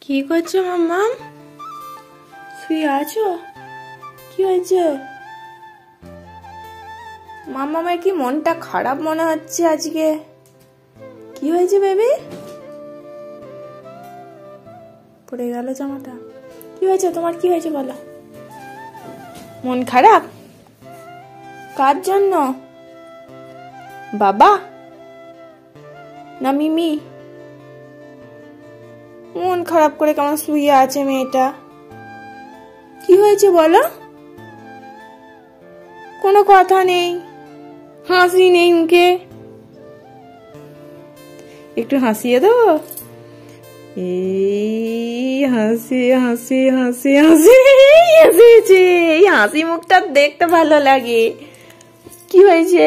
কি করছো মাম্মা? শুয়ে আছো? কি হয়েছে মাম্মামের? কি মনটা খারাপ মনে হচ্ছে আজকে। কি হয়েছে বেবি? পড়ে গেল জামাটা। কি হয়েছে তোমার? কি হয়েছে বলো। মন খারাপ? কার জন্য? বাবা না মিমি? মন খারাপ করে কেমন শুয়ে আছে মেয়েটা। কি হয়েছে বলো? কোনো কথা নেই, হাসি নেই মুখে। একটু হাসিয়ে দেবো। এই হাসি হাসি হাসি হাসি হাসিছে। এই হাসি মুখটা দেখতে ভালো লাগে। কি হয়েছে?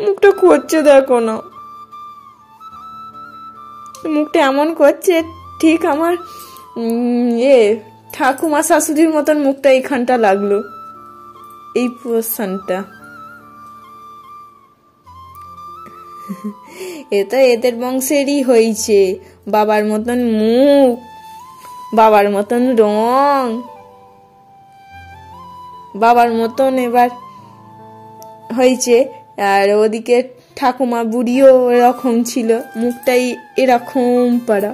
মুখটা করছে দেখো না, মুখটা এমন করছে ঠিক আমার ঠাকুমা শাশুড়ির মতন মুখটা এইখানটা লাগলো, এই পোর্শনটা। এটা এদের বংশেরই হয়েছে, বাবার মতন মুখ, বাবার মতন রং, বাবার মতন এবার হয়েছে। আর ওদিকে ঠাকুমা বুড়িও এরকম ছিল, মুখটাই এরকম পাড়া।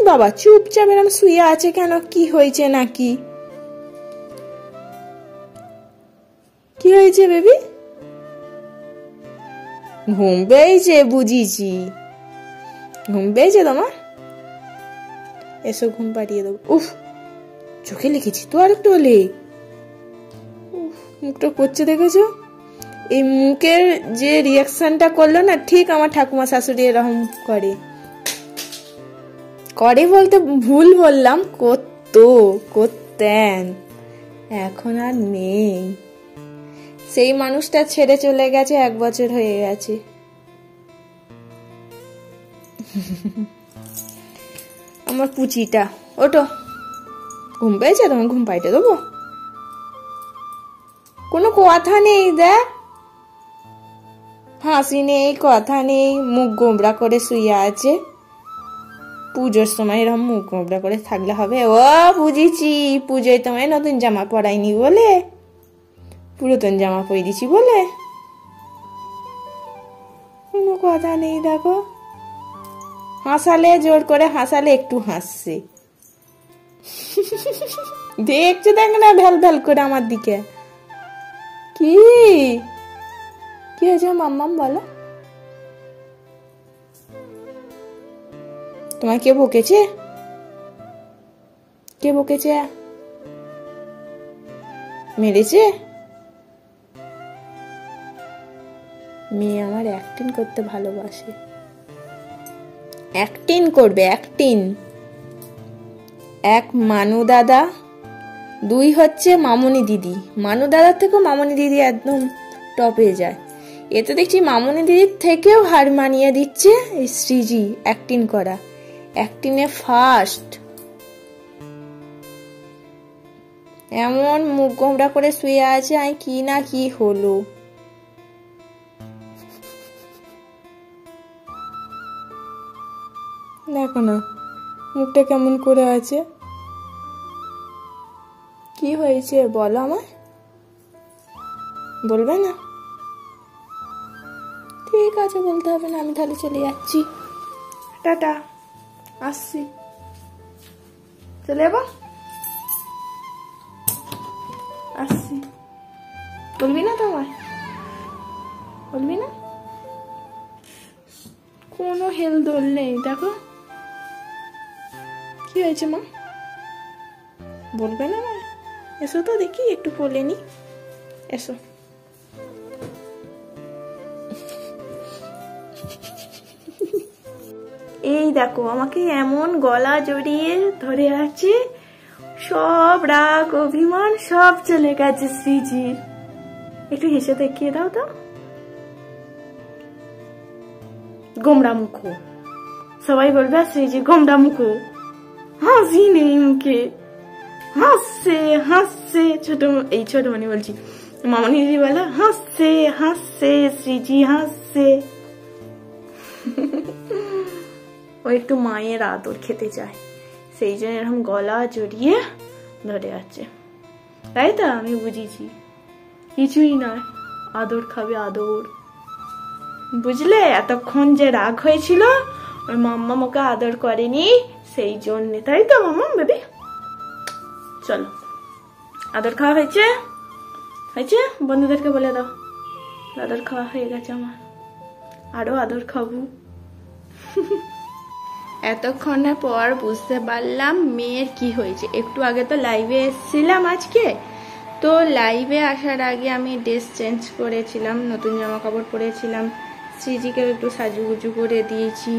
বাবা চুপচাপ এরকম শুয়ে আছে কেন? কি হয়েছে নাকি? কি হয়েছে বেবি? ঘুম পেয়েছে বুঝিছি। ঘুম পেয়েছে তোমার? এসো ঘুম পাড়িয়ে দেবো। উফ, চোখে লিখেছি তো আর একটু হলে। মুখটা করছে দেখেছো? এই মুখের যে রিয়াকশনটা করলো না, ঠিক আমার ঠাকুমা শাশুড়ি এরকম করে। করে বলতে ভুল বললাম, করতেন, এখন আর নেই। সেই মানুষটা ছেড়ে চলে গেছে, 1 বছর হয়ে গেছে। আমার পুচিটা ওটো, ঘুম পেয়েছে তোমার? ঘুম পাইতে দেবো? কোনো কথা নেই, দেখ হাসি নেই, কথা নেই, মুখ গোমড়া করে শুয়ে আছে। পুজোর সময় এরকম মুখ গোমড়া করে থাকলে হবে? ও বুঝেছি, পুজোয় তোমায় নতুন জামা পরাইনি বলে, পুরাতন জামা পরে দিছি বলে। কোনো কথা নেই, দেখো হাসালে, জোর করে হাসালে একটু হাসছে। দেখছো দেখ না ভ্যাল ভ্যাল করে আমার দিকে। কি কি হয়েছে মাম্মাম বলো? তোমায় কে বকেছে? কে বকেছে? মেরেছে? মেয়ে আমার অ্যাক্টিং করতে ভালোবাসে, অ্যাক্টিং করবে, অ্যাক্টিং। 1 মানু দাদা, 2 হচ্ছে মামনি দিদি। মানু দাদার থেকেও মামনি দিদি একদম টপে যায়। এতে দেখছি মামনি দিদির থেকেও হার মানিয়ে দিচ্ছে এই শ্রীজি অ্যাক্টিং করা, অ্যাক্টিংয়ে ফার্স্ট। এমন মুখ গোমড়া করে শুয়ে আছে, আমি কি না কি হলো। দেখো না মুখটা কেমন করে আছে। কি হয়েছে বলো আমায়? বলবে না? ঠিক আছে, বলতে হবে না, আমি তাহলে চলে যাচ্ছি। টাটা, আসছি। চলে যাবো? আসছি। বলবি না তোমায়? বলবি না? কোনো হেলদোল নেই, দেখো কি হয়েছে মা? বলবে না মা? এসো তো দেখি, একটু বলে নি। এসো। এই দেখো আমাকে এমন গলা জড়িয়ে ধরে আছে, সব রাগ অভিমান সব চলে গেছে শ্রীজির। একটু হেসে দেখিয়ে দাও তো। গোমড়া মুখো, সবাই বলবে শ্রীজি গোমড়া মুখো। হাসি নেই মুখে, হাসছে হাসছে। ছোট মানে বলছি, মামনি দিদি বলে হাসছে হাসছে, শ্রীজি হাসছে। ও একটু মায়ের আদর খেতে চায়, সেই জন্য এরকম গলা জড়িয়ে ধরে আছে, তাই তো? আমি বুঝেছি, কিছুই নয়, আদর খাবে আদর, বুঝলে? এতক্ষণ যে রাগ হয়েছিল ওর মাম্মা ওকে আদর করেনি, সেই জন্য, তাই তো মাম্মা বেবি? চলো, আদর খাওয়া হয়েছে? হয়েছে? বন্ধুদেরকে বলে দাও আদর খাওয়া হয়ে গেছে আমার, আরো আদর খাবো। এতক্ষণের পর বুঝতে পারলাম মেয়ের কি হয়েছে। একটু আগে তো লাইভে এসেছিলাম আজকে, তো লাইভে আসার আগে আমি ড্রেস চেঞ্জ করেছিলাম, নতুন জামা কাপড় পরেছিলাম, শ্রীজিকে একটু সাজুগুজু করে দিয়েছি।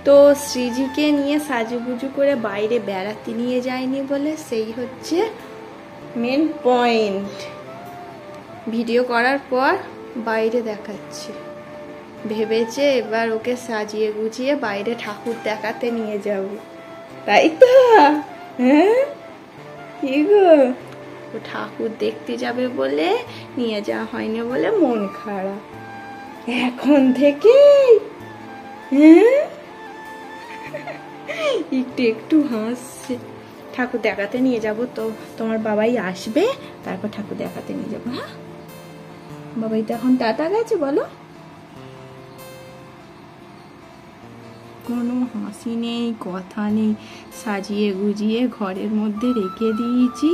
তো শ্রীজিকে নিয়ে সাজুগুজু করে বাইরে বেড়াতে নিয়ে যায়নি বলে সেই হচ্ছে মেন পয়েন্ট। ভিডিও করার পর বাইরে দেখাচ্ছে, ভেবেছে এবার ওকে সাজিয়ে গুজিয়ে বাইরে ঠাকুর দেখাতে নিয়ে যাব, তাই তো? হ্যাঁ, কি গো, ও ঠাকুর দেখতে যাবে বলে নিয়ে যাওয়া হয়নি বলে মন খারাপ এখন থেকে। হ্যাঁ, একটু একটু হাসছে। ঠাকুর দেখাতে নিয়ে যাব তো, তোমার বাবাই আসবে, তারপর ঠাকুর দেখাতে নিয়ে যাবো। হ্যাঁ, বাবাই তো এখন টাটা গেছে, বলো। কোনো হাসি নেই, কথা নেই, সাজিয়ে গুজিয়ে ঘরের মধ্যে রেখে দিয়েছি,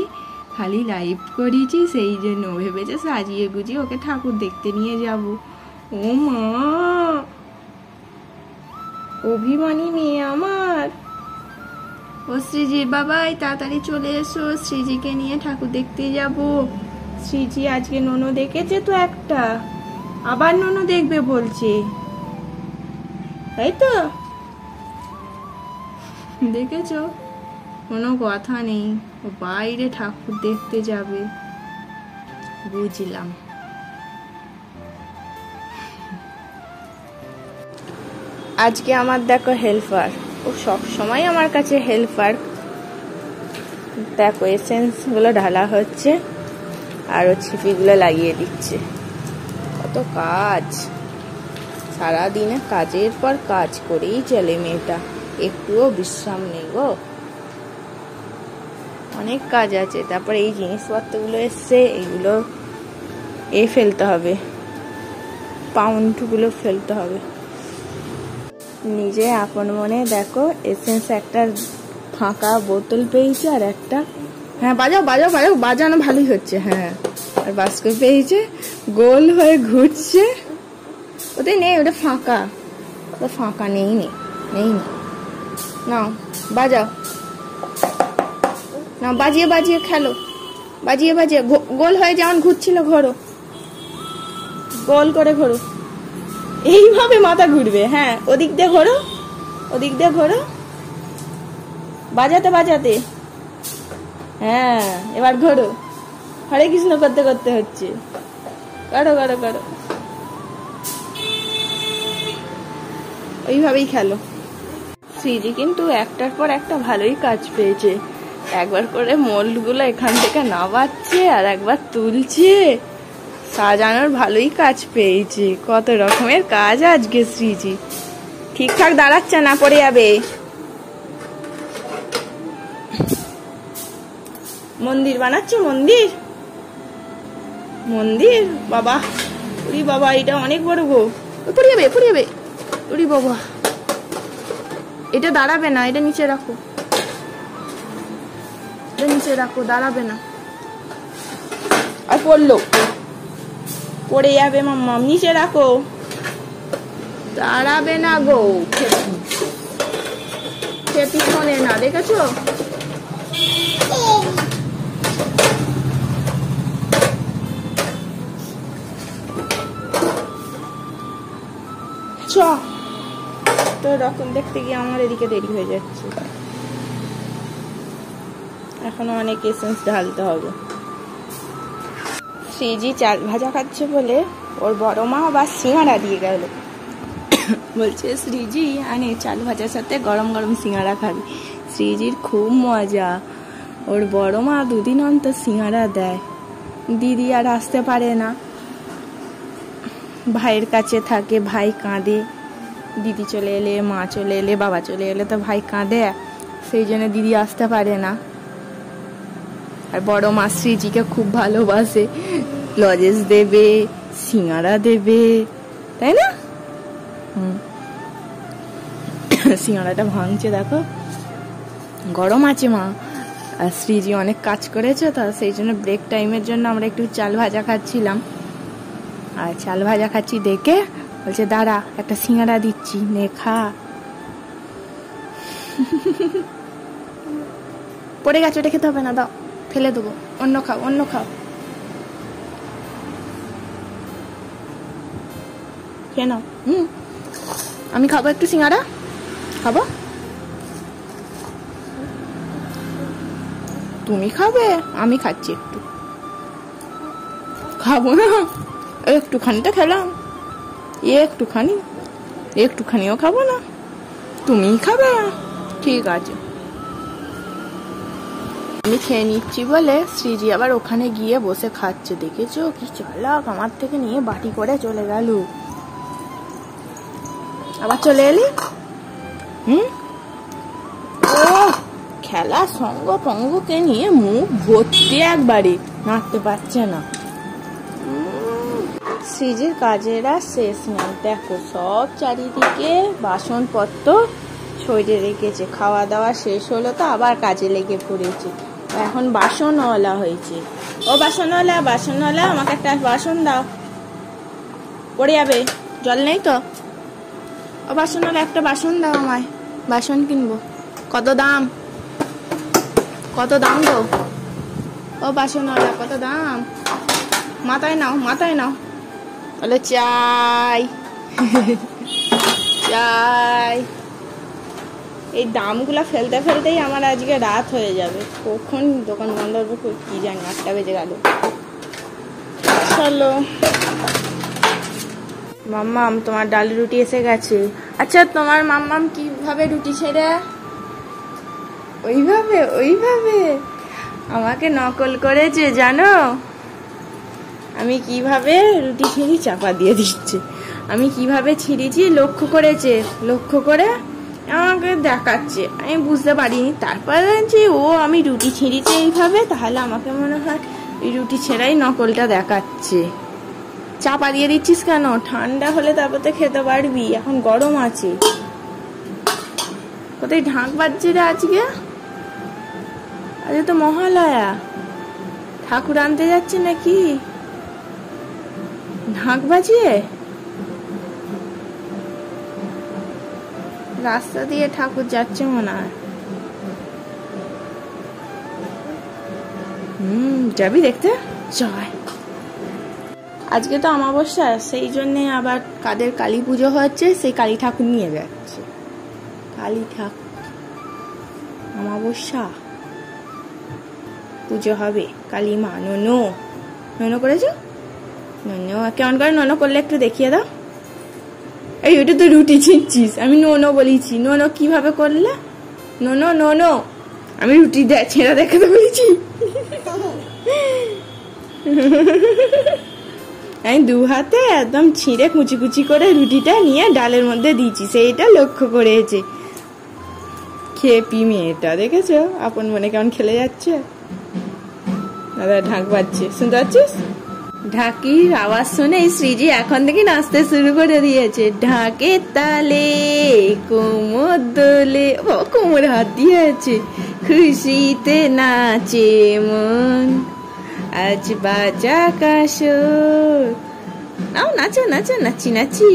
খালি লাইভ করেছি, সেই জন্য ভেবেছে সাজিয়ে গুজিয়ে ওকে ঠাকুর দেখতে নিয়ে যাব। ও মা, অভিমানী মেয়ে আমার। ও শ্রীজির বাবাই তাড়াতাড়ি চলে এসো, শ্রীজিকে নিয়ে ঠাকুর দেখতে যাব। শ্রীজি আজকে ননো দেখেছে তো একটা, আবার ননো দেখবে বলছে, তাই তো? দেখেছো, কোনো কথা নেই, ও বাইরে ঠাকুর দেখতে যাবে, বুঝলাম। আজকে আমার দেখো হেল্পার, ও সব সময় আমার কাছে হেল্পার। দেখো এসেন্স গুলো ঢালা হচ্ছে আর ও ছিপিগুলো লাগিয়ে দিচ্ছে। কত কাজ, সারাদিনে কাজের পর কাজ করেই চলে মেয়েটা, একটুও বিশ্রাম নেই গো, অনেক কাজ আছে। তারপরে এই জিনিসপত্রগুলো এসছে, এইগুলো ফেলতে হবে, পাউন্ড গুলো ফেলতে হবে। নিজে আপন মনে দেখো এসেন্স একটা ফাঁকা বোতল পেয়েছে আর একটা, হ্যাঁ বাজাও বাজাও বাজাও, বাজানো ভালোই হচ্ছে। হ্যাঁ, আর বাস্ক পেয়েছে, গোল হয়ে ঘুরছে। ওটাই নেই, ওটা ফাঁকা, ওটা ফাঁকা নেই, নেই নেই, নাও বাজাও, না বাজিয়ে বাজিয়ে খেলো, বাজিয়ে বাজিয়ে গোল হয়ে যেমন ঘুরছিল ঘোরো, গোল করে ঘোরো, এইভাবে মাথা ঘুরবে। হ্যাঁ, ওদিক দিয়ে ঘোরো, ওদিক দিয়ে ঘোরো, বাজাতে বাজাতে। হ্যাঁ, এবার ঘোরো, হরে কৃষ্ণ করতে করতে হচ্ছে, করো করো করো, ওইভাবেই খেলো। শ্রীজি কিন্তু একটার পর একটা ভালোই কাজ পেয়েছে, একবার করে মোল্ড গুলো এখান থেকে নামাচ্ছে আর একবার তুলছে, সাজানোর ভালোই কাজ পেয়েছে। কত রকমের কাজ আজকে শ্রীজি, ঠিকঠাক দাঁড়াচ্ছে না, পড়ে যাবে। মন্দির বানাচ্ছে, মন্দির, মন্দির, বাবা, উরি বাবা, এটা অনেক বড় গো, পড়ে যাবে পড়ে যাবে, উরি বাবা, এটা দাঁড়াবে না, এটা নিচে রাখো, এটা নিচে রাখো, দাঁড়াবে না। আর পড়লো, পড়ে যাবে মাম্মা, নিচে রাখো, দাঁড়াবে না গো, খেপি শোনে না, দেখেছো? চ তো রকম দেখতে গিয়ে আমার এদিকে দেরি হয়ে যাচ্ছে, এখনো অনেক এসেন্স ঢালতে হবে। শ্রীজি চাল ভাজা খাচ্ছে বলে ওর বড় মা আবার সিঙ্গাড়া দিয়ে গেল, বলছে শ্রীজি আনে চাল ভাজার সাথে গরম গরম সিঙ্গাড়া খাবি। শ্রীজির খুব মজা, ওর বড় মা দুদিন অন্তর সিঙ্গাড়া দেয়। দিদি আর আসতে পারে না, ভাইয়ের কাছে থাকে, ভাই কাঁদে, দিদি চলে এলে, মা চলে এলে, বাবা চলে এলে তো ভাই কাঁদে, সেই জন্য দিদি আসতে পারে না। আর বড় মা শ্রীজিকে খুব ভালোবাসে, লজেন্স দেবে, সিঙ্গারা দেবে, তাই না? সিঙ্গারাটা ভাঙছে দেখো, গরম আছে মা। আর শ্রীজি অনেক কাজ করেছে তো, সেই জন্য ব্রেক টাইমের জন্য আমরা একটু চাল ভাজা খাচ্ছিলাম। আর চাল ভাজা খাচ্ছি দেখে বলছে দাঁড়া একটা সিঙ্গারা দিচ্ছি, নে খা। পড়ে গেছে, ওটা খেতে হবে না, দাও ফেলে দেবো, অন্য খাও, অন্য খাও, খেয়ে নাও। আমি খাবো একটু সিঙ্গারা, খাবো। তুমি খাবে? আমি খাচ্ছি একটু, খাবো না, একটুখানিটা খেলাম, একটুখানিও খাবো না, তুমি খাবে? ঠিক আছে। আমি খেয়ে নিচ্ছি বলে শ্রীজি আবার ওখানে গিয়ে বসে খাচ্ছে, দেখেছো কি চালাক, আমার থেকে নিয়ে বাটি করে চলে গেল। আবার চলে এলি। ও খেলা সঙ্গ পঙ্গকে নিয়ে মুখ ভর্তি, একবারে নাড়তে পারছে না। শ্রীজির কাজের আর শেষ নেই, দেখো সব চারিদিকে বাসনপত্র ছড়িয়ে রেখেছে। খাওয়া দাওয়া শেষ হলো তো আবার কাজে লেগে পড়েছে, এখন বাসনওয়ালা হয়েছে। ও বাসনওয়ালা, বাসনওয়ালা আমাকে একটা বাসন দাও, পড়ে যাবে, জল নেই তো। ও বাসনওয়ালা একটা বাসন দাও আমায়, বাসন কিনবো। কত দাম? কত দাম গো? ও বাসনওয়ালা কত দাম? মাথায় নাও, মাথায় নাও। বলে চাই চাই। এই দামগুলা ফেলতে ফেলতেই আমার আজকে রাত হয়ে যাবে, কখন দোকান বন্ধ হবে কি জানি, 8টা বেজে গেল। চলো মাম্মাম, তোমার ডাল রুটি এসে গেছে। আচ্ছা তোমার মাম্মাম কিভাবে রুটি ছেড়ে? ওইভাবে, ওইভাবে আমাকে নকল করেছে জানো। আমি কিভাবে রুটি ছিঁড়ি, চাপা দিয়ে দিচ্ছে। আমি কিভাবে ছিঁড়েছি লক্ষ্য করেছে, লক্ষ্য করে আমাকে দেখাচ্ছে। আমি বুঝতে পারিনি, তারপরে যে ও আমি রুটি ছিঁড়েছি এইভাবে, তাহলে আমাকে মনে হয় এই রুটি ছেঁড়াই নকলটা দেখাচ্ছে। চাপা দিয়ে দিচ্ছিস কেন? ঠান্ডা হলে তারপর তো খেতে পারবি, এখন গরম আছে। কোথায় ঢাক বাজছে রে আজকে? আজকে তো মহালয়া, ঠাকুর আনতে যাচ্ছে নাকি? ঢাক বাজিয়ে রাস্তা দিয়ে ঠাকুর যাচ্ছে মনে হয়। যাবি দেখতে? জয়। আজকে তো অমাবস্যা, সেই জন্য আবার কাদের কালী পুজো হচ্ছে, সেই কালী ঠাকুর নিয়ে যাচ্ছে। কালী ঠাকুর অমাবস্যা পুজো হবে, কালী মা। ননো ননো করেছো? ননো কেমন করে ননো করলে একটু দেখিয়ে দাও। এই ওটা তো রুটি ছিঁড়ছিস, আমি ননো বলেছি। ননো কিভাবে করলে? ননো ননো, আমি রুটি ছেঁড়া দেখাতে বলেছি। আমি 2 হাতে একদম ছিঁড়ে কুচি কুচি করে রুটিটা নিয়ে ডালের মধ্যে দিয়েছি, সেইটা লক্ষ্য করেছে। খেপি মেয়েটা, দেখেছো আপন মনে কেমন খেলে যাচ্ছে। দাদা ঢাক বাজছে, শুনতে পাচ্ছিস? ঢাকির আওয়াজ শুনে শ্রীজি এখন থেকে নাচতে শুরু করে দিয়েছে। ঢাকের তালে কোমর দোলে, ও কোমরে হাত দিয়েছে। খুশিতে নাচে মন, আজ বাজা কাশর। নাও নাচো নাচো, নাচি নাচি।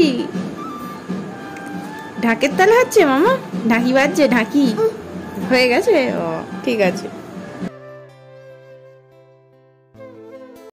ঢাকের তালে হচ্ছে মামা, ঢাকি বাজছে, ঢাকি হয়ে গেছে। ও ঠিক আছে।